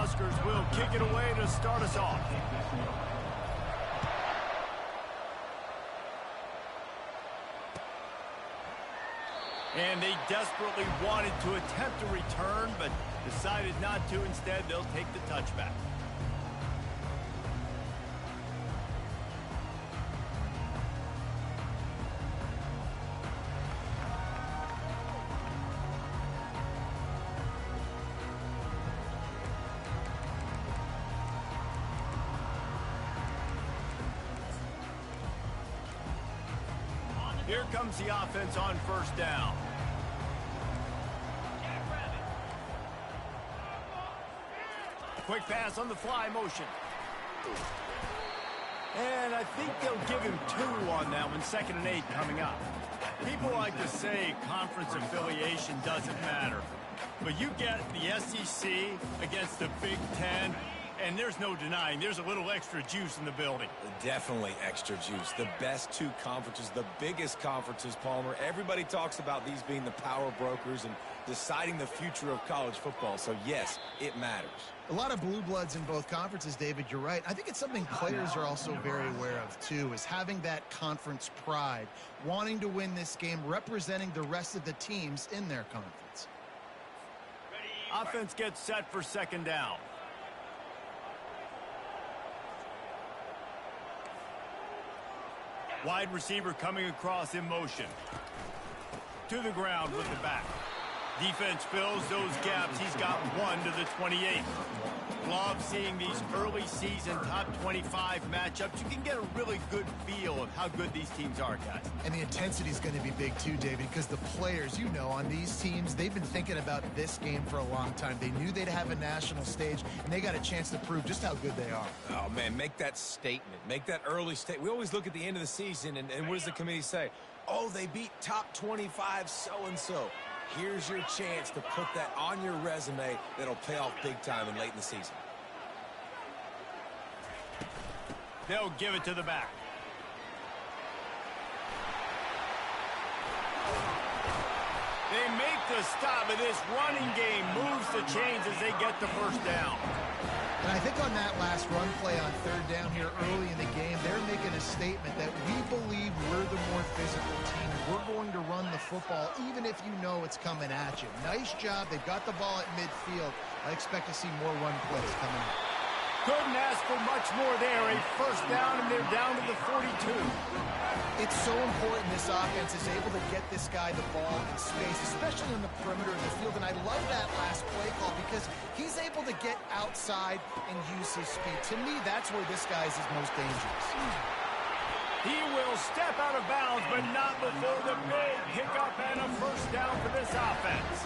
Huskers will kick it away to start us off. And they desperately wanted to attempt a return, but decided not to. Instead, they'll take the touchback. Here comes the offense on first down. Quick pass on the fly motion. And I think they'll give him 2 on that one. 2nd and 8 coming up. People like to say conference affiliation doesn't matter. But you get the SEC against the Big Ten, and there's no denying there's a little extra juice in the building. Definitely extra juice. The best 2 conferences, the biggest conferences, Palmer. Everybody talks about these being the power brokers and deciding the future of college football. So, yes, it matters. A lot of blue bloods in both conferences, David. You're right. I think it's something players are also very aware of, too, is having that conference pride, wanting to win this game, representing the rest of the teams in their conference. Offense gets set for 2nd down. Wide receiver coming across in motion. To the ground with the back. Defense fills those gaps. He's got 1 to the 28. Love seeing these early season top 25 matchups. You can get a really good feel of how good these teams are, guys. And the intensity is going to be big too, David, because the players, you know, on these teams, they've been thinking about this game for a long time. They knew they'd have a national stage, and they got a chance to prove just how good they are. Oh, man, make that statement. Make that early statement. We always look at the end of the season, and what does the committee say? Oh, they beat top 25 so-and-so. Here's your chance to put that on your resume that'll pay off big time and late in the season. They'll give it to the back. They make the stop, and this running game moves the chains as they get the first down. And I think on that last run play on 3rd down here early in the game, they're making a statement that we believe we're the more physical team. We're going to run the football even if you know it's coming at you. Nice job. They've got the ball at midfield. I expect to see more run plays coming up. Couldn't ask for much more there. A first down, and they're down to the 42. It's so important this offense is able to get this guy the ball in space, especially on the perimeter of the field. And I love that last play call because he's able to get outside and use his speed. To me, that's where this guy is his most dangerous. He will step out of bounds, but not before the big pickup and a first down for this offense.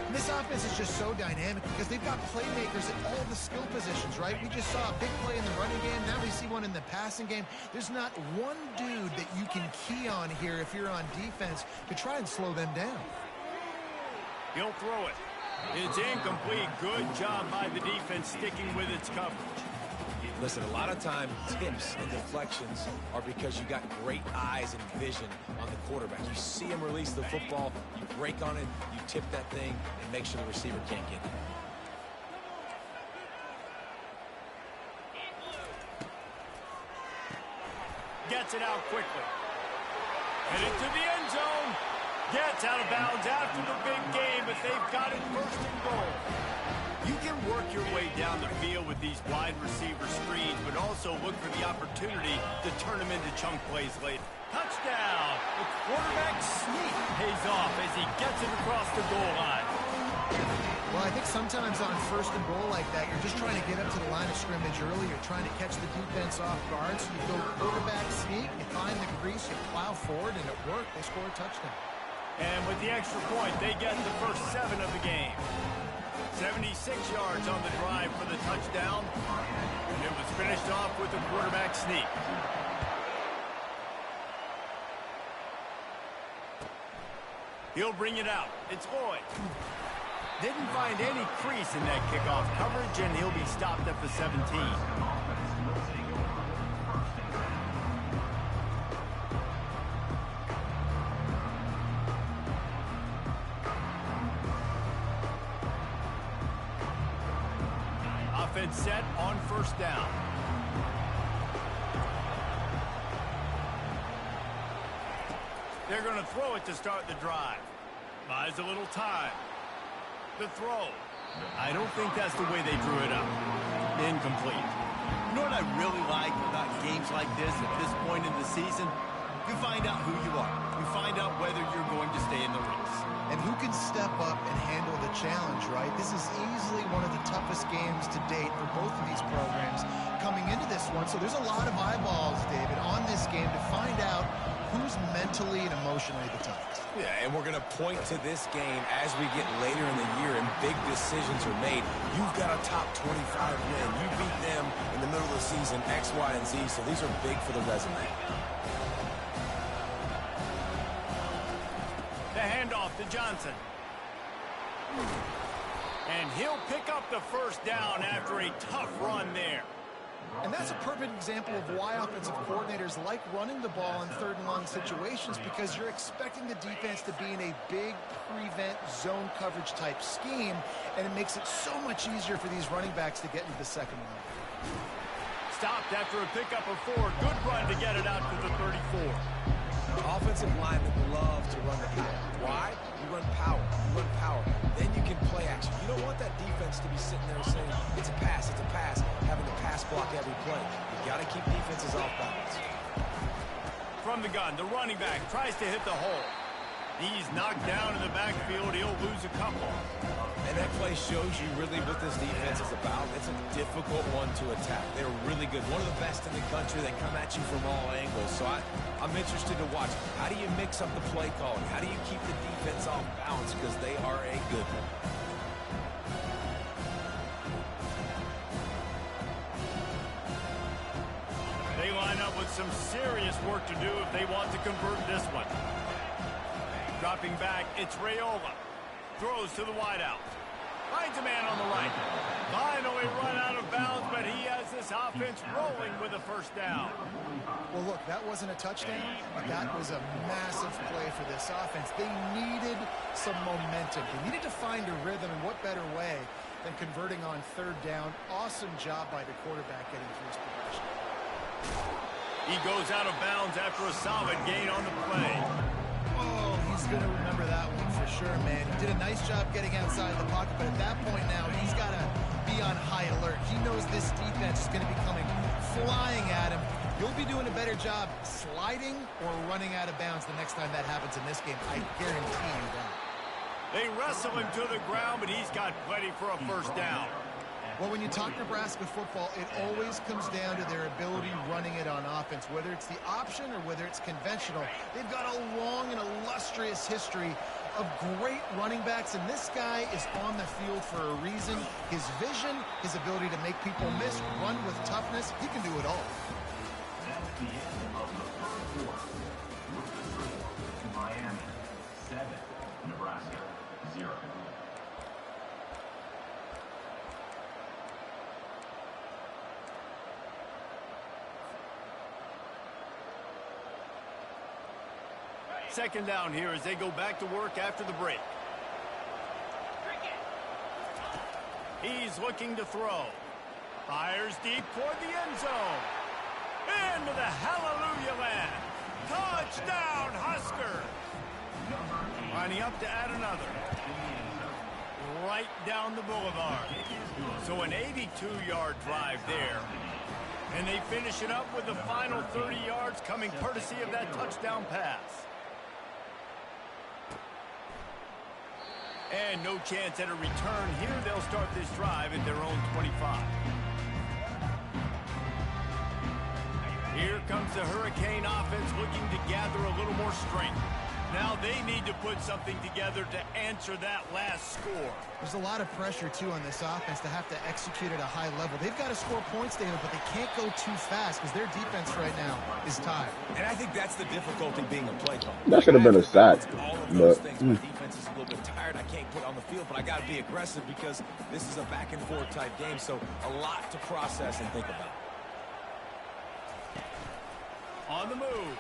And this offense is just so dynamic because they've got playmakers at all the skill positions, right? We just saw a big play in the running game. Now we see one in the passing game. There's not one dude that you can key on here if you're on defense to try and slow them down. He'll throw it. It's incomplete. Good job by the defense sticking with its coverage. Listen, a lot of time tips and deflections are because you got great eyes and vision on the quarterback. You see him release the football, you break on it, you tip that thing, and make sure the receiver can't get it. Gets it out quickly. Headed to the end zone. Gets out of bounds after the big game, but they've got it 1st and goal. You can work your way down the field with these wide receiver screens, but also look for the opportunity to turn them into chunk plays later. Touchdown! The quarterback sneak pays off as he gets it across the goal line. Well, I think sometimes on 1st and goal like that, you're just trying to get up to the line of scrimmage early. You're trying to catch the defense off guard. So you go quarterback sneak, you find the crease, you plow forward, and it worked. They score a touchdown. And with the extra point, they get the first 7 of the game. 76 yards on the drive for the touchdown. And it was finished off with a quarterback sneak. He'll bring it out. It's Lloyd. Didn't find any crease in that kickoff coverage, and he'll be stopped at the 17. offense set on first down. They're going to throw it to start the drive. Buys a little time. The throw. I don't think that's the way they drew it up. Incomplete. You know what I really like about games like this at this point in the season? You find out who you are. You find out whether you're going to stay in the race. And who can step up and handle the challenge, right? This is easily one of the toughest games to date for both of these programs coming into this one. So there's a lot of eyeballs, David, on this game to find out who's mentally and emotionally the toughest. Yeah, and we're going to point to this game as we get later in the year and big decisions are made. You've got a top 25 win. You beat them in the middle of the season, X, Y, and Z, so these are big for the resume. The handoff to Johnson. And he'll pick up the first down after a tough run there. And that's a perfect example of why offensive coordinators like running the ball in third and long situations, because you're expecting the defense to be in a big prevent zone coverage type scheme, and it makes it so much easier for these running backs to get into the second round. Stopped after a pickup of 4. Good run to get it out to the 34. Offensive linemen love to run the power. Why? You run power. You run power. Then you can play action. You don't want that defense to be sitting there saying, it's a pass, having to pass block every play. You got to keep defenses off balance. From the gun, the running back tries to hit the hole. He's knocked down in the backfield. He'll lose a couple. And that play shows you really what this defense is about. It's a difficult one to attack. They're really good. One of the best in the country. They come at you from all angles. So I'm interested to watch. How do you mix up the play calling? How do you keep the defense off balance? Because they are a good one. They line up with some serious work to do if they want to convert this one. Dropping back, it's Raiola. Throws to the wideout. Finds a man on the right. Finally run out of bounds, but he has this offense rolling with a first down. Well, look, that wasn't a touchdown, but that was a massive play for this offense. They needed some momentum. They needed to find a rhythm, and what better way than converting on third down. Awesome job by the quarterback getting through his progression. He goes out of bounds after a solid gain on the play. Oh, he's going to remember that one for sure, man. He did a nice job getting outside the pocket, but at that point now, he's got to be on high alert. He knows this defense is going to be coming flying at him. You'll be doing a better job sliding or running out of bounds the next time that happens in this game. I guarantee you that. They wrestle him to the ground, but he's got plenty for a first down. Well, when you talk Nebraska football, it always comes down to their ability running it on offense, whether it's the option or whether it's conventional. They've got a long and illustrious history of great running backs, and this guy is on the field for a reason. His vision, his ability to make people miss, run with toughness, he can do it all. Miami 7, Nebraska 0. Second down here as they go back to work after the break. He's looking to throw. Fires deep toward the end zone. Into the hallelujah land. Touchdown, Husker. Lining up to add another. Right down the boulevard. So an 82-yard drive there. And they finish it up with the final 30 yards coming courtesy of that touchdown pass. And no chance at a return here. They'll start this drive at their own 25. Here comes the Hurricane offense looking to gather a little more strength. Now they need to put something together to answer that last score. There's a lot of pressure, too, on this offense to have to execute at a high level. They've got to score points, David, but they can't go too fast because their defense right now is tired. And I think that's the difficulty being a play caller. That should have been a sack. All of those things. My defense is a little bit tired. I can't put on the field, but I got to be aggressive because this is a back-and-forth type game, so a lot to process and think about. On the move.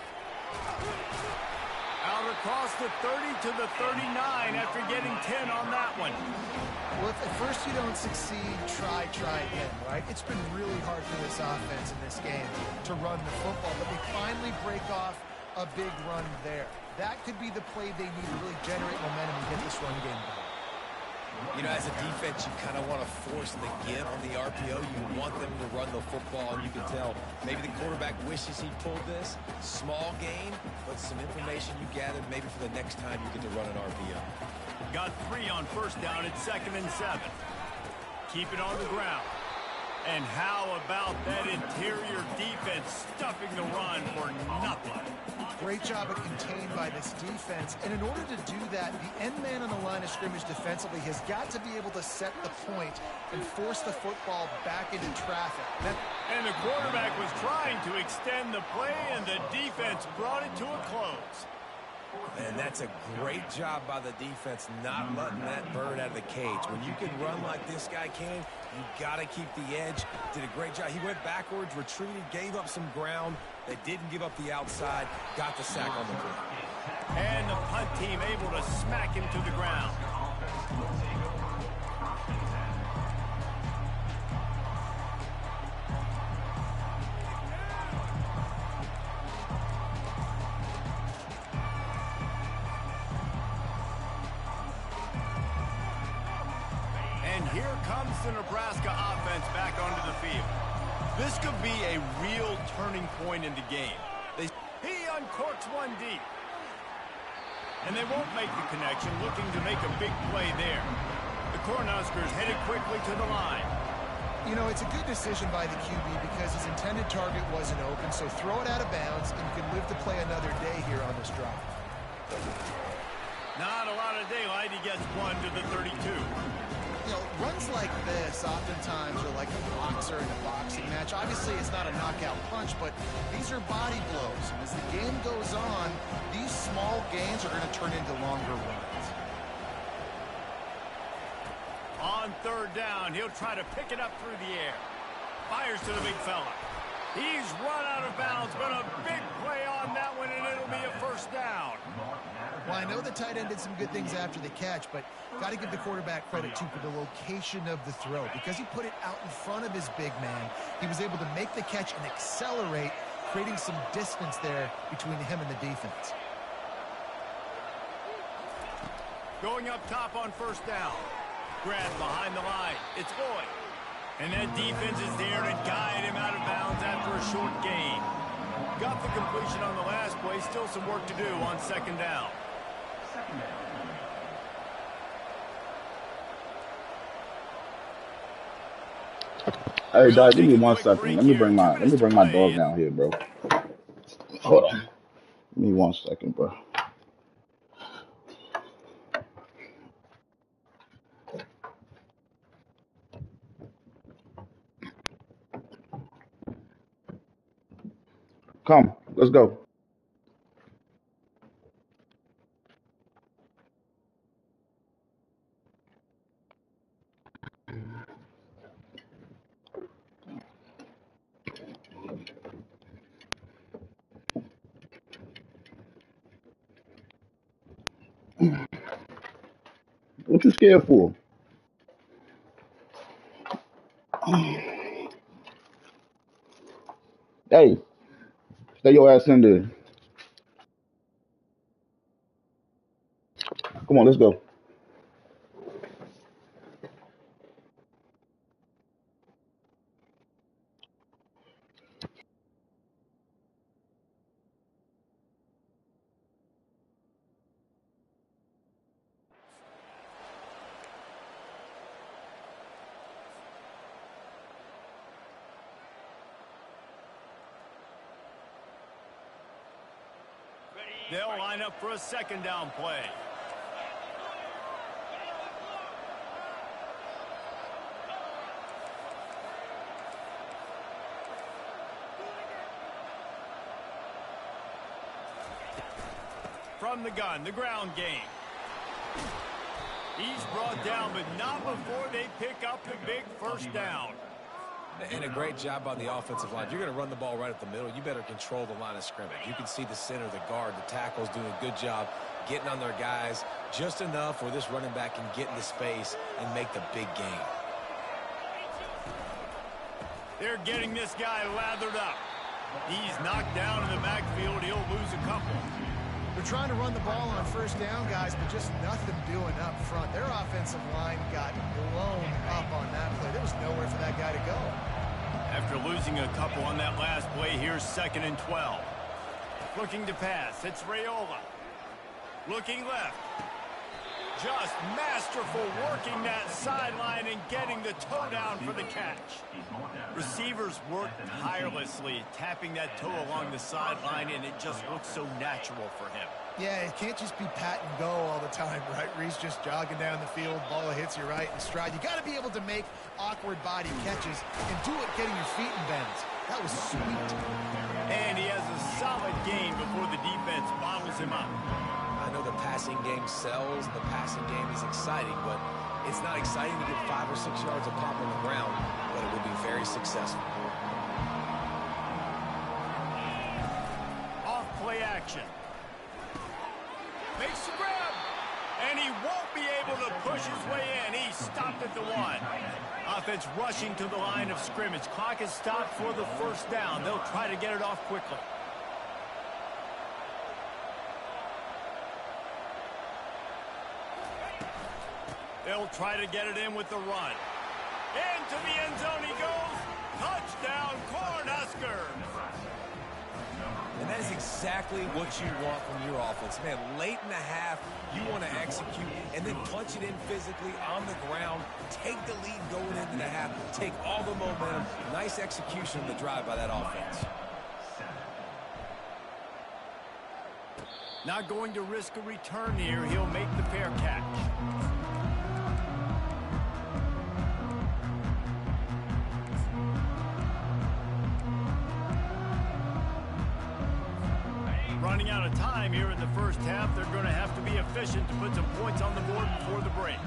Out across the 30 to the 39 after getting 10 on that one. Well, if at first you don't succeed, try again, right? It's been really hard for this offense in this game to run the football, but they finally break off a big run there. That could be the play they need to really generate momentum and get this run game going. You know, as a defense, you kind of want to force the give on the RPO. You want them to run the football, and you can tell maybe the quarterback wishes he pulled this. Small gain, but some information you gathered maybe for the next time you get to run an RPO. Got 3 on first down at 2nd and 7. Keep it on the ground. And how about that interior defense stuffing the run for nothing? Great job of contained by this defense. And in order to do that, the end man on the line of scrimmage defensively has got to be able to set the point and force the football back into traffic. And the quarterback was trying to extend the play, and the defense brought it to a close. And that's a great job by the defense, not letting that bird out of the cage. When you can run like this guy can, you got to keep the edge. Did a great job. He went backwards, retreated, gave up some ground. They didn't give up the outside, got the sack on the ground. And the punt team able to smack him to the ground. Here comes the Nebraska offense back onto the field. This could be a real turning point in the game. He uncorks one deep. And they won't make the connection, looking to make a big play there. The Cornhuskers headed quickly to the line. You know, it's a good decision by the QB because his intended target wasn't open, so throw it out of bounds and you can live to play another day here on this drive. Not a lot of daylight. He gets one to the 32. You know, runs like this oftentimes are like a boxer in a boxing match. Obviously, it's not a knockout punch, but these are body blows. And as the game goes on, these small gains are going to turn into longer runs. On 3rd down, he'll try to pick it up through the air. Fires to the big fella. He's run out of bounds, but a big play on that one, and it'll be a 1st down. Well, I know the tight end did some good things after the catch, but got to give the quarterback credit, too, for the location of the throw. Because he put it out in front of his big man, he was able to make the catch and accelerate, creating some distance there between him and the defense. Going up top on 1st down. Grab behind the line. It's Boyd. And that defense is there to guide him out of bounds after a short gain. Got the completion on the last play. Still some work to do on 2nd down. Hey, Doc, give me 1 second. Let me bring my dog down here, bro. Hold on. Give me 1 second, bro. Come, let's go. What you scared for? Hey, stay your ass in there. Come on, let's go. They'll line up for a 2nd down play. From the gun, the ground game. He's brought down, but not before they pick up the big 1st down. And a great job on the offensive line. You're going to run the ball right up the middle. You better control the line of scrimmage. You can see the center, the guard, the tackles doing a good job getting on their guys just enough where this running back can get into space and make the big gain. They're getting this guy lathered up. He's knocked down in the backfield. He'll lose a couple. They're trying to run the ball on first down, guys, but just nothing doing up front. Their offensive line got blown up on that play. There was nowhere for that guy to go. After losing a couple on that last play, here's 2nd and 12. Looking to pass. It's Raiola. Looking left. Just masterful working that sideline and getting the toe down for the catch. Receivers work tirelessly, tapping that toe along the sideline, and it just looks so natural for him. Yeah, it can't just be pat and go all the time, right? Reese just jogging down the field, ball hits you right in stride. You got to be able to make awkward body catches and do it getting your feet in bends. That was sweet. And he has a solid gain before the defense bottles him up. I know the passing game sells, and the passing game is exciting, but it's not exciting to get 5 or 6 yards of pop on the ground, but it will be very successful. Off play action. Makes the grab, and he won't be able to push his way in. He stopped at the 1. Offense rushing to the line of scrimmage. Clock is stopped for the first down. They'll try to get it off quickly. They'll try to get it in with the run. Into the end zone he goes. Touchdown, Cornhuskers. And that is exactly what you want from your offense. Man, late in the half, you want to execute and then punch it in physically on the ground. Take the lead going into the half. Take all the momentum. Nice execution of the drive by that offense. Not going to risk a return here. He'll make the fair catch. Running out of time here in the first half. They're going to have to be efficient to put some points on the board before the break.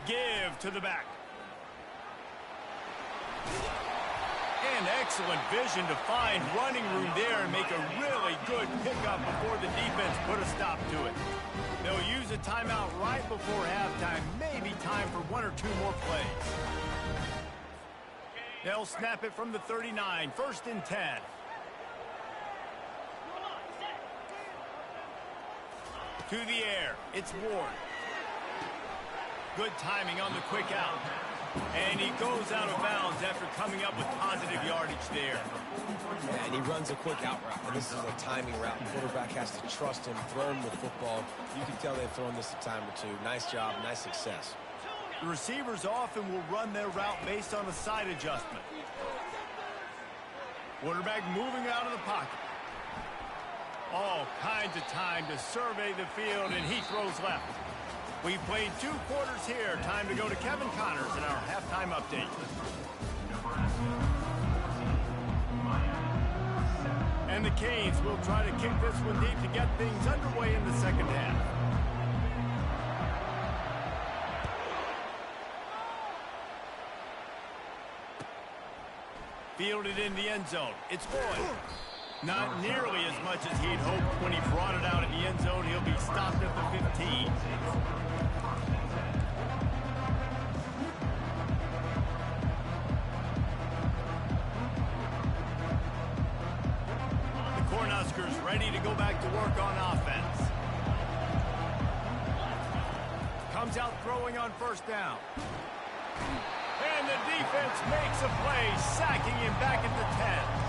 Give to the back. And excellent vision to find running room there and make a really good pickup before the defense put a stop to it. They'll use a timeout right before halftime. Maybe time for 1 or 2 more plays. They'll snap it from the 39. 1st and 10. To the air. It's Ward. Good timing on the quick out. And he goes out of bounds after coming up with positive yardage there. And he runs a quick out route. And this is a timing route. The quarterback has to trust him, throw him the football. You can tell they've thrown this a time or two. Nice job, nice success. The receivers often will run their route based on a side adjustment. Quarterback moving out of the pocket. All kinds of time to survey the field, and he throws left. We've played 2 quarters here. Time to go to Kevin Connors in our halftime update. And the Canes will try to kick this one deep to get things underway in the second half. Fielded in the end zone. It's Boyd. Not nearly as much as he'd hoped when he brought it out in the end zone. He'll be stopped at the 15. The Cornhuskers ready to go back to work on offense. Comes out throwing on 1st down. And the defense makes a play, sacking him back at the 10.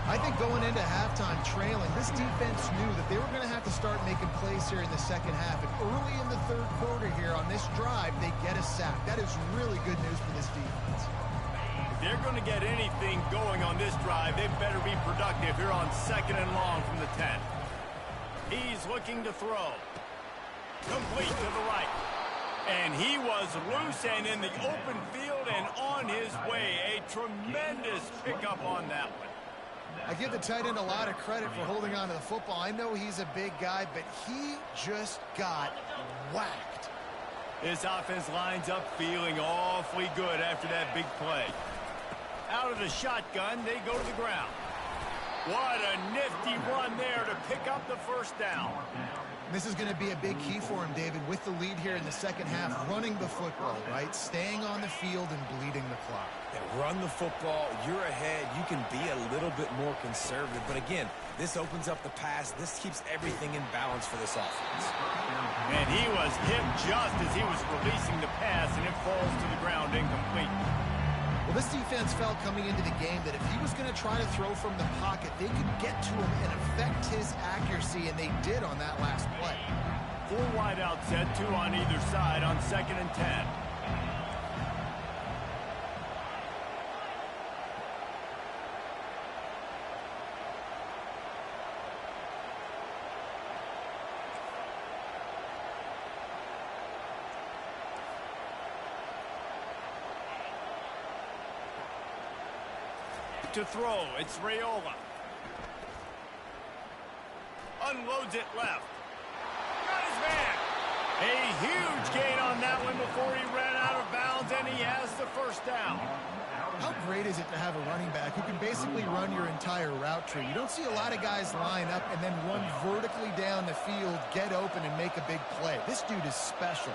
I think going into halftime trailing, this defense knew that they were going to have to start making plays here in the second half. And early in the 3rd quarter here on this drive, they get a sack. That is really good news for this defense. If they're going to get anything going on this drive, they better be productive here on 2nd and long from the 10. He's looking to throw. Complete to the right. And he was loose and in the open field and on his way. A tremendous pickup on that one. I give the tight end a lot of credit for holding on to the football. I know he's a big guy, but he just got whacked. This offense lines up feeling awfully good after that big play. Out of the shotgun, they go to the ground. What a nifty run there to pick up the first down. This is going to be a big key for him, David, with the lead here in the second half, running the football, right? Staying on the field and bleeding the clock. Yeah, run the football. You're ahead. You can be a little bit more conservative. But again, this opens up the pass. This keeps everything in balance for this offense. And he was hit just as he was releasing the pass, and it falls to the ground incomplete. Well, this defense felt coming into the game that if he was going to try to throw from the pocket, they could get to him and affect his accuracy, and they did on that last play. 4 wide out set, 2 on either side on 2nd and 10. To throw, it's Raiola. Unloads it left. Got his man. A huge gain on that one before he ran out of bounds, and he has the first down. How great is it to have a running back who can basically run your entire route tree? You don't see a lot of guys line up and then run vertically down the field, get open, and make a big play. This dude is special.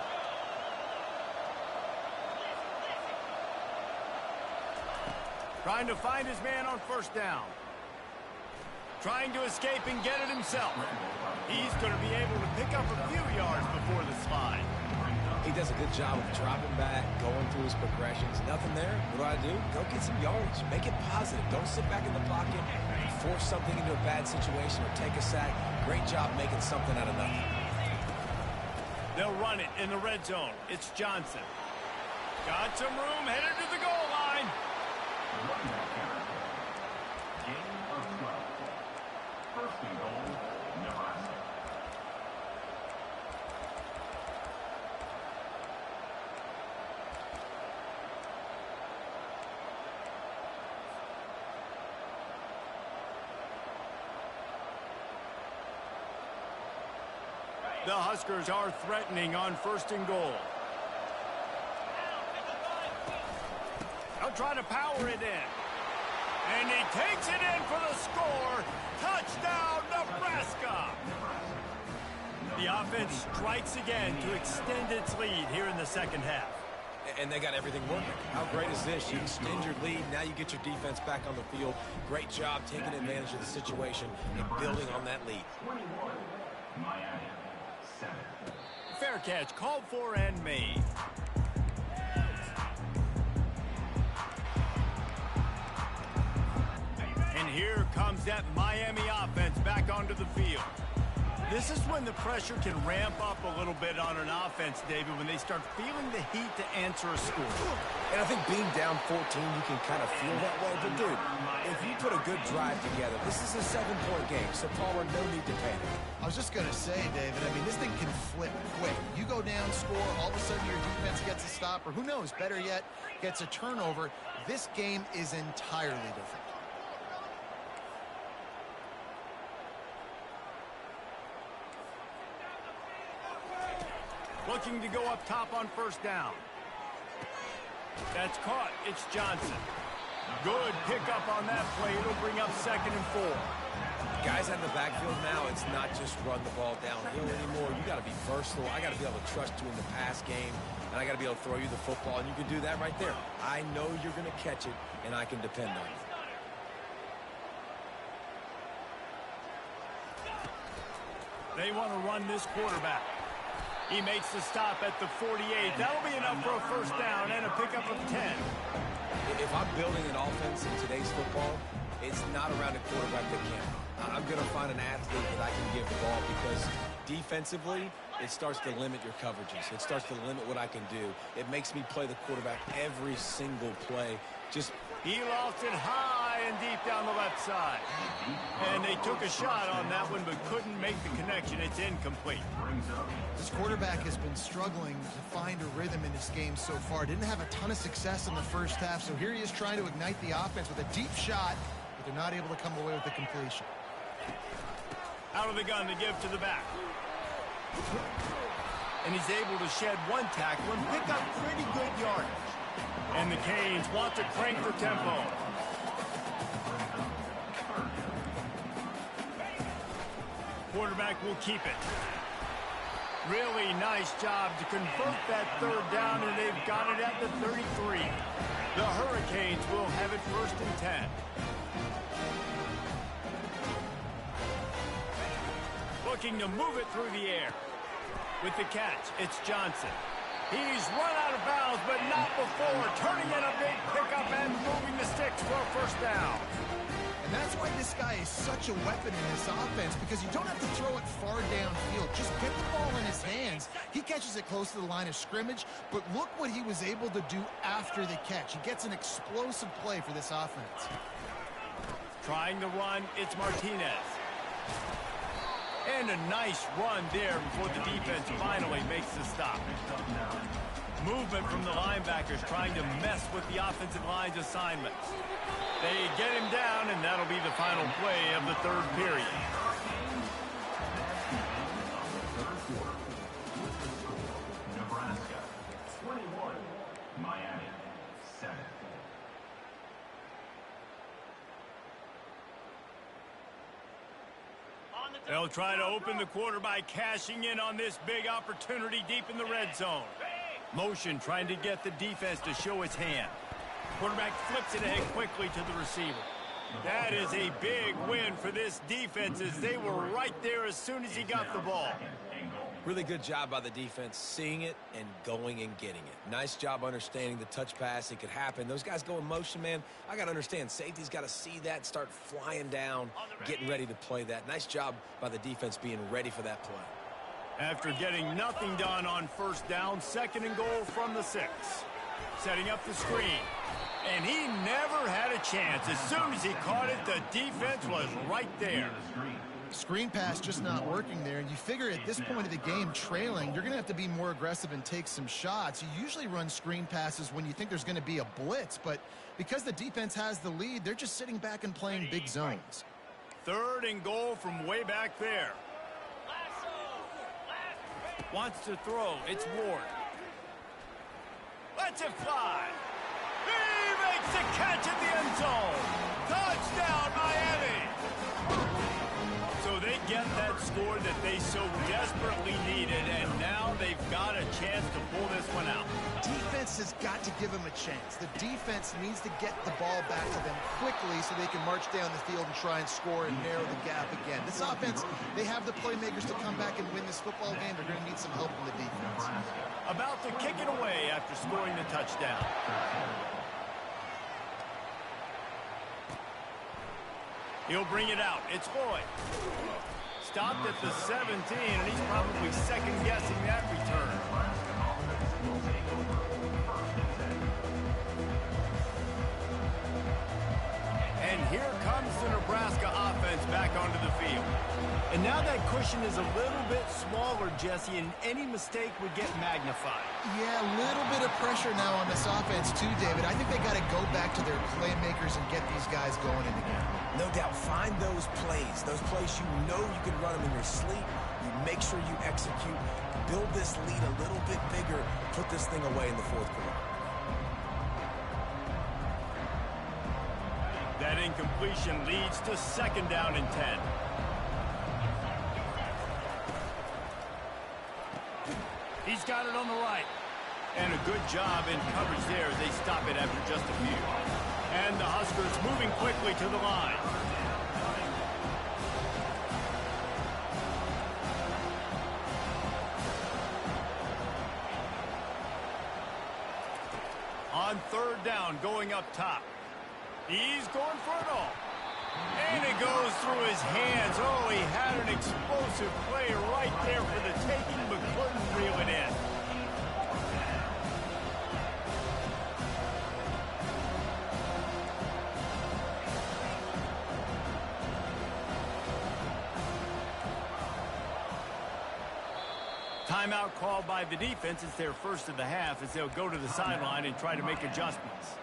Trying to find his man on first down. Trying to escape and get it himself. He's going to be able to pick up a few yards before the slide. He does a good job of dropping back, going through his progressions. Nothing there. What do? Go get some yardage. Make it positive. Don't sit back in the pocket, force something into a bad situation, or take a sack. Great job making something out of nothing. They'll run it in the red zone. It's Johnson. Got some room, headed to the goal line. Gain of 12. First and goal, Nebraska. The Huskers are threatening on first and goal. They'll try to power it in. And he takes it in for the score. Touchdown, Nebraska! The offense strikes again to extend its lead here in the second half. And they got everything working. How great is this? You extend your lead. Now you get your defense back on the field. Great job taking advantage of the situation and building on that lead. 21, Miami, 7. Fair catch, called for and made. And here comes that Miami offense back onto the field. This is when the pressure can ramp up a little bit on an offense, David, when they start feeling the heat to answer a score. And I think being down 14, you can kind of feel that way. But, dude, if you put a good drive together, this is a 7-point game, so, Palmer, no need to panic. I was just going to say, David, I mean, this thing can flip quick. You go down, score, all of a sudden your defense gets a stop, or who knows, better yet, gets a turnover. This game is entirely different. Looking to go up top on first down. That's caught. It's Johnson. Good pickup on that play. It'll bring up 2nd and 4. Guys out in the backfield now, it's not just run the ball downhill anymore. You got to be versatile. I got to be able to trust you in the pass game, and I got to be able to throw you the football, and you can do that right there. I know you're going to catch it, and I can depend on you. They want to run this quarterback. He makes the stop at the 48. That'll be enough for a first down and a pickup of 10. If I'm building an offense in today's football, it's not around a quarterback that can run. I'm going to find an athlete that I can give the ball because defensively, it starts to limit your coverages. It starts to limit what I can do. It makes me play the quarterback every single play. He lost it high and deep down the left side. And they took a shot on that one but couldn't make the connection. It's incomplete. This quarterback has been struggling to find a rhythm in this game so far. Didn't have a ton of success in the first half, so here he is trying to ignite the offense with a deep shot, but they're not able to come away with the completion. Out of the gun to give to the back. And he's able to shed one tackle and pick up pretty good yardage. And the Canes want to crank the tempo. quarterback will keep it. Really nice job to convert that third down, and they've got it at the 33. The Hurricanes will have it 1st and 10. Looking to move it through the air. With the catch, it's Johnson. He's run out of bounds, but not before. Turning in a big pickup and moving the sticks for a 1st down. And that's why this guy is such a weapon in this offense, because you don't have to throw it far downfield. Just get the ball in his hands. He catches it close to the line of scrimmage, but look what he was able to do after the catch. He gets an explosive play for this offense. Trying to run, it's Martinez. And a nice run there before the defense finally makes the stop. Movement from the linebackers trying to mess with the offensive line's assignment. They get him down, and that'll be the final play of the 3rd period. Nebraska 21, Miami 7. They'll try to open the quarter by cashing in on this big opportunity deep in the red zone. Motion trying to get the defense to show its hand. Quarterback flips it ahead quickly to the receiver. That is a big win for this defense, as they were right there as soon as he got the ball. Really good job by the defense, seeing it and going and getting it. Nice job understanding the touch pass. It could happen. Those guys go in motion, man. I got to understand, safety's got to see that, start flying down, getting ready to play that. Nice job by the defense being ready for that play. After getting nothing done on 1st down, 2nd and goal from the 6. Setting up the screen. And he never had a chance. As soon as he caught it, the defense was right there. Screen pass just not working there, and you figure at this point of the game, trailing, you're going to have to be more aggressive and take some shots. You usually run screen passes when you think there's going to be a blitz, but because the defense has the lead, they're just sitting back and playing big zones. 3rd and goal from way back there. Wants to throw. It's Ward. Lets it fly. He makes the catch in the end zone. Touchdown, Miami. So they get that score that they so desperately needed, and now they've got a chance to pull this one out. Defense has got to give them a chance. The defense needs to get the ball back to them quickly so they can march down the field and try and score and narrow the gap again. This offense, they have the playmakers to come back and win this football game. They're going to need some help from the defense. About to kick it away after scoring the touchdown. He'll bring it out. It's Lloyd. Stopped at the 17, and he's probably second-guessing that return. And here comes the Nebraska offense back onto the field. And now that cushion is a little bit smaller, Jesse, and any mistake would get magnified. Yeah, a little bit of pressure now on this offense too, David. I think they got to go back to their playmakers and get these guys going in the game. No doubt, find those plays you know you can run them in your sleep. You make sure you execute, build this lead a little bit bigger, put this thing away in the 4th quarter. That incompletion leads to 2nd down and 10. He's got it on the right. And a good job in coverage there as they stop it after just a few. And the Huskers moving quickly to the line. On 3rd down, going up top. He's going for it all. And it goes through his hands. Oh, he had an explosive play right there for the taking, but couldn't reel it in. Timeout called by the defense. It's their first of the half as they'll go to the sideline and try to make adjustments.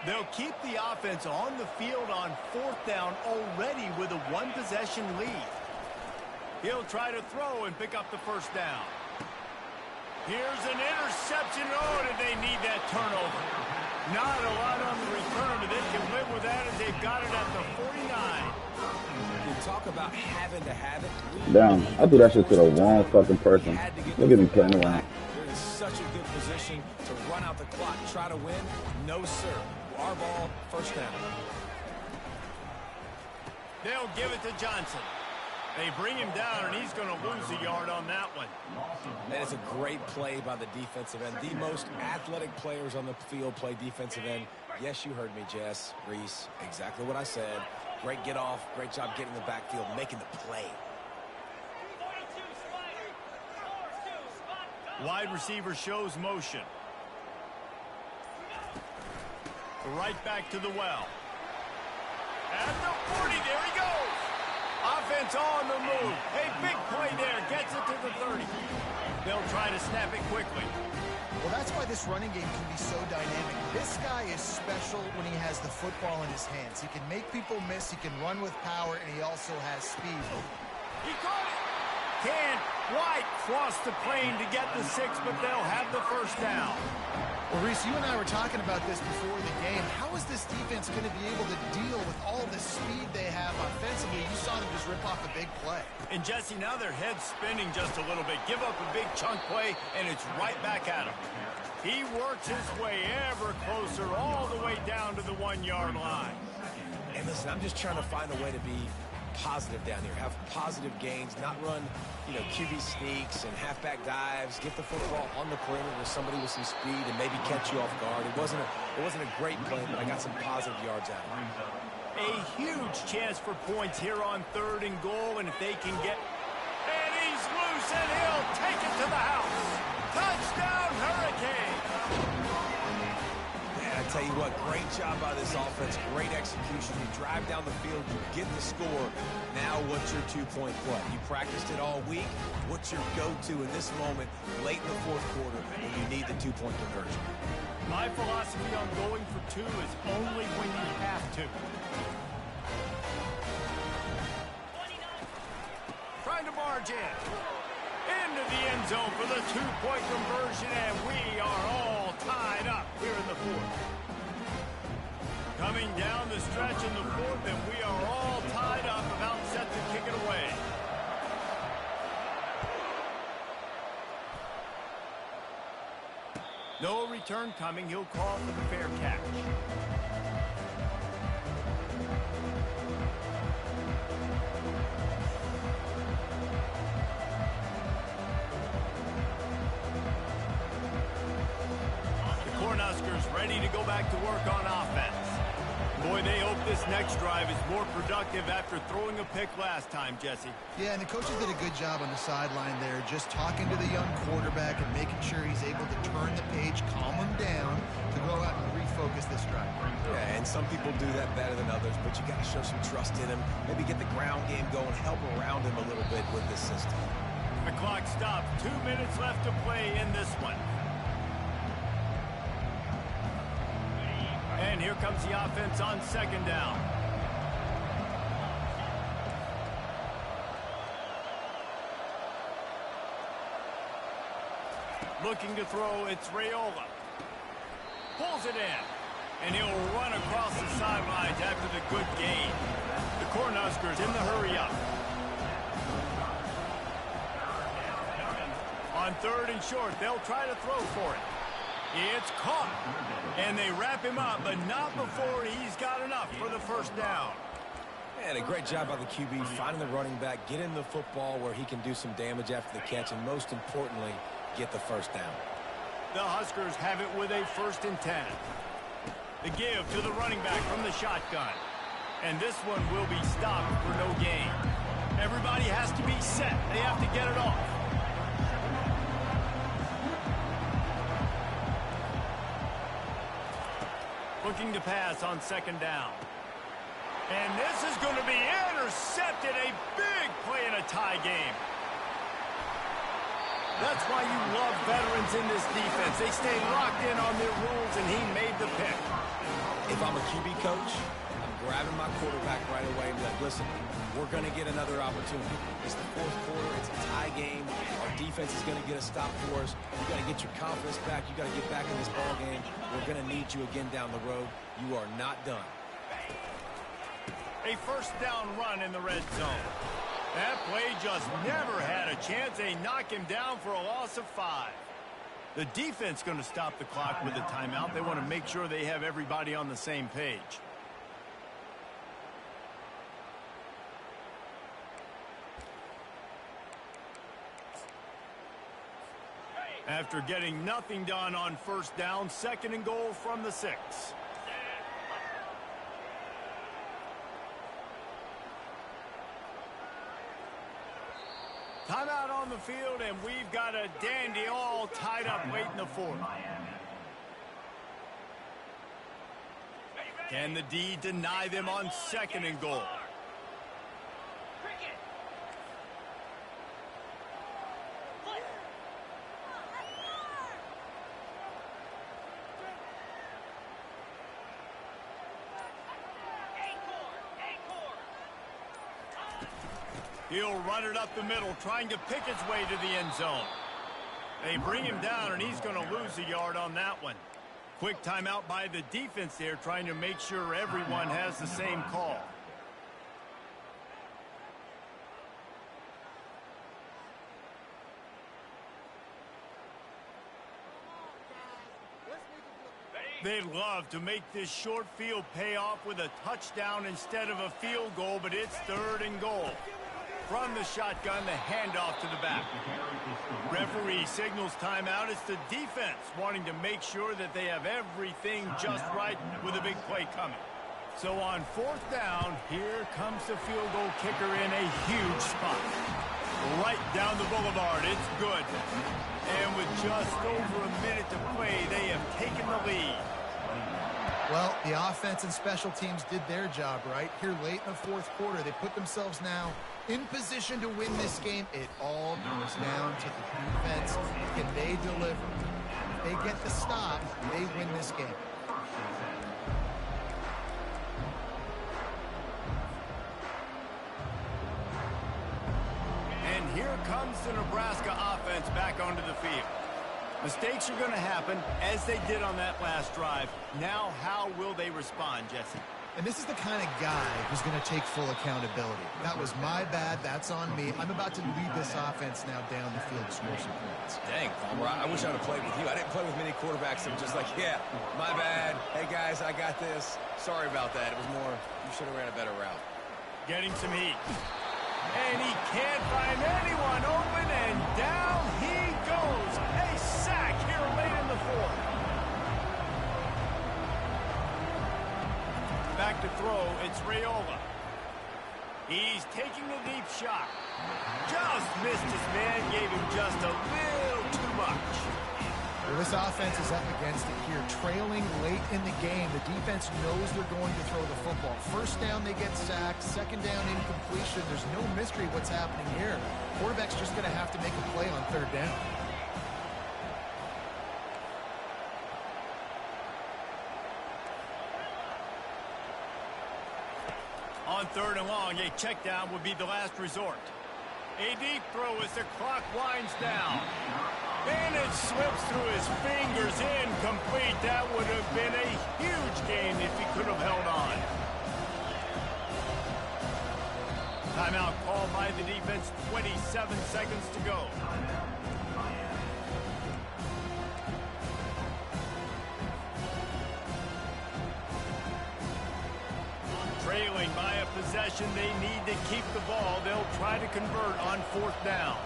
They'll keep the offense on the field on 4th down already with a 1-possession lead. He'll try to throw and pick up the 1st down. Here's an interception. Oh, did they need that turnover? Not a lot on the return, but they can live with that as they've got it at the 49. You talk about having to have it. Damn, I do that shit to the wrong fucking person. Look at me playing around. They're in such a good position to run out the clock, try to win. No, sir. Our ball, first down. They'll give it to Johnson. They bring him down, and he's going to lose a yard on that one. That is a great play by the defensive end. The most athletic players on the field play defensive end. Yes, you heard me, Jess, Reese. Exactly what I said. Great get off. Great job getting in the backfield, making the play. Wide receiver shows motion. Right back to the well. At the 40, there he goes. Offense on the move. A big play there. Gets it to the 30. They'll try to snap it quickly. Well, that's why this running game can be so dynamic. This guy is special when he has the football in his hands. He can make people miss. He can run with power, and he also has speed. He caught it. Can White cross the plane to get the 6, but they'll have the first down. Well, Reese, you and I were talking about this before the game. How is this defense going to be able to deal with all the speed they have offensively? You saw them just rip off a big play. And, Jesse, now their head's spinning just a little bit. Give up a big chunk play, and it's right back at him. He works his way ever closer all the way down to the 1-yard line. And listen, I'm just trying to find a way to be positive down here, have positive gains, not run, QB sneaks and halfback dives, get the football on the perimeter with somebody with some speed and maybe catch you off guard. It wasn't a great play, but I got some positive yards out of it. A huge chance for points here on 3rd and goal, and if they can get... And he's loose, and he'll take it to the house. Touchdown, Hurricane! I tell you what, great job by this offense, great execution. You drive down the field, you get the score. Now what's your 2-point play? You practiced it all week. What's your go-to in this moment late in the 4th quarter when you need the 2-point conversion? My philosophy on going for 2 is only when you have to. Trying to barge in. Into the end zone for the 2-point conversion, and we are all tied up here in the 4th. Coming down the stretch in the 4th, and we are all tied up, about set to kick it away. No return coming. He'll call for the fair catch. Cornhuskers ready to go back to work on offense. Boy, they hope this next drive is more productive after throwing a pick last time, Jesse. Yeah, and the coaches did a good job on the sideline there, just talking to the young quarterback and making sure he's able to turn the page, calm him down to go out and refocus this drive. Yeah, and some people do that better than others, but you got to show some trust in him. Maybe get the ground game going, help around him a little bit with this system. The clock stopped. 2 minutes left to play in this one. And here comes the offense on 2nd down. Looking to throw, it's Raiola. Pulls it in. And he'll run across the sidelines after the good gain. The Cornhuskers in the hurry up. On 3rd and short, they'll try to throw for it. It's caught. And they wrap him up, but not before he's got enough for the first down. And a great job by the QB, finding the running back, getting the football where he can do some damage after the catch, and most importantly, get the first down. The Huskers have it with a 1st and 10. The give to the running back from the shotgun. And this one will be stopped for no gain. Everybody has to be set. They have to get it off. Looking to pass on 2nd down. And this is going to be intercepted. A big play in a tie game. That's why you love veterans in this defense. They stay locked in on their rules, and he made the pick. If I'm a QB coach, I'm grabbing my quarterback right away and be like, listen, we're going to get another opportunity. It's the fourth quarter. It's a tie game. Our defense is going to get a stop for us. You got to get your confidence back. You got to get back in this ball game. We're going to need you again down the road. You are not done. A first down run in the red zone. That play just never had a chance. They knock him down for a loss of 5. The defense going to stop the clock with a timeout. They want to make sure they have everybody on the same page. After getting nothing done on first down, 2nd and goal from the 6. Timeout on the field, and we've got a dandy all tied up late in the 4th. Can the D deny them on 2nd and goal? He'll run it up the middle, trying to pick his way to the end zone. They bring him down, and he's going to lose a yard on that one. Quick timeout by the defense there, trying to make sure everyone has the same call. They'd love to make this short field pay off with a touchdown instead of a field goal, but it's 3rd and goal. From the shotgun, the handoff to the back. Referee signals timeout. It's the defense wanting to make sure that they have everything just right with a big play coming. So on 4th down, here comes the field goal kicker in a huge spot. Right down the boulevard. It's good. And with just over a minute to play, they have taken the lead. Well, the offense and special teams did their job, right? Here late in the 4th quarter, they put themselves now in position to win this game. It all comes down to the defense. Can they deliver? If they get the stop, they win this game. And here comes the Nebraska offense back onto the field. Mistakes are going to happen, as they did on that last drive. Now, how will they respond, Jesse? And this is the kind of guy who's going to take full accountability. That was my bad. That's on me. I'm about to lead this offense now down the field to score some points. Dang, Palmer, I wish I would have played with you. I didn't play with many quarterbacks that were just like, yeah, my bad. Hey, guys, I got this. Sorry about that. It was more, you should have ran a better route. Getting some heat. And he can't find anyone open, and down he goes. A sack here late in the 4th. Back to throw, it's Raiola. He's taking a deep shot. Just missed his man, gave him just a little too much. Well, this offense is up against it here. Trailing late in the game, the defense knows they're going to throw the football. First down, they get sacked. Second down, incompletion. There's no mystery what's happening here. Quarterback's just going to have to make a play on 3rd down. On 3rd and long, a check down would be the last resort. A deep throw as the clock winds down. And it slips through his fingers, incomplete. That would have been a huge gain if he could have held on. Timeout called by the defense, 27 seconds to go. Trailing by a possession, they need to keep the ball. They'll try to convert on 4th down.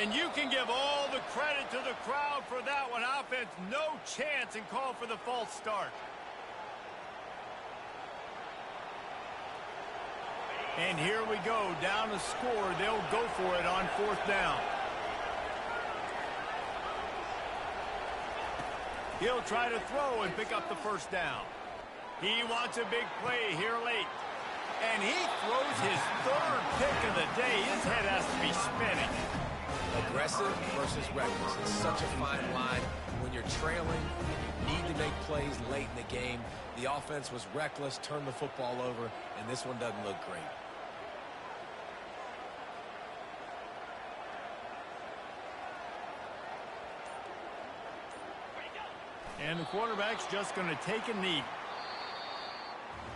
And you can give all the credit to the crowd for that one. Offense, no chance, and call for the false start. And here we go, down a score. They'll go for it on 4th down. He'll try to throw and pick up the first down. He wants a big play here late. And he throws his third pick of the day. His head has to be spinning. Aggressive versus reckless. It's such a fine line. When you're trailing, you need to make plays late in the game. The offense was reckless, turned the football over, and this one doesn't look great. And the quarterback's just going to take a knee.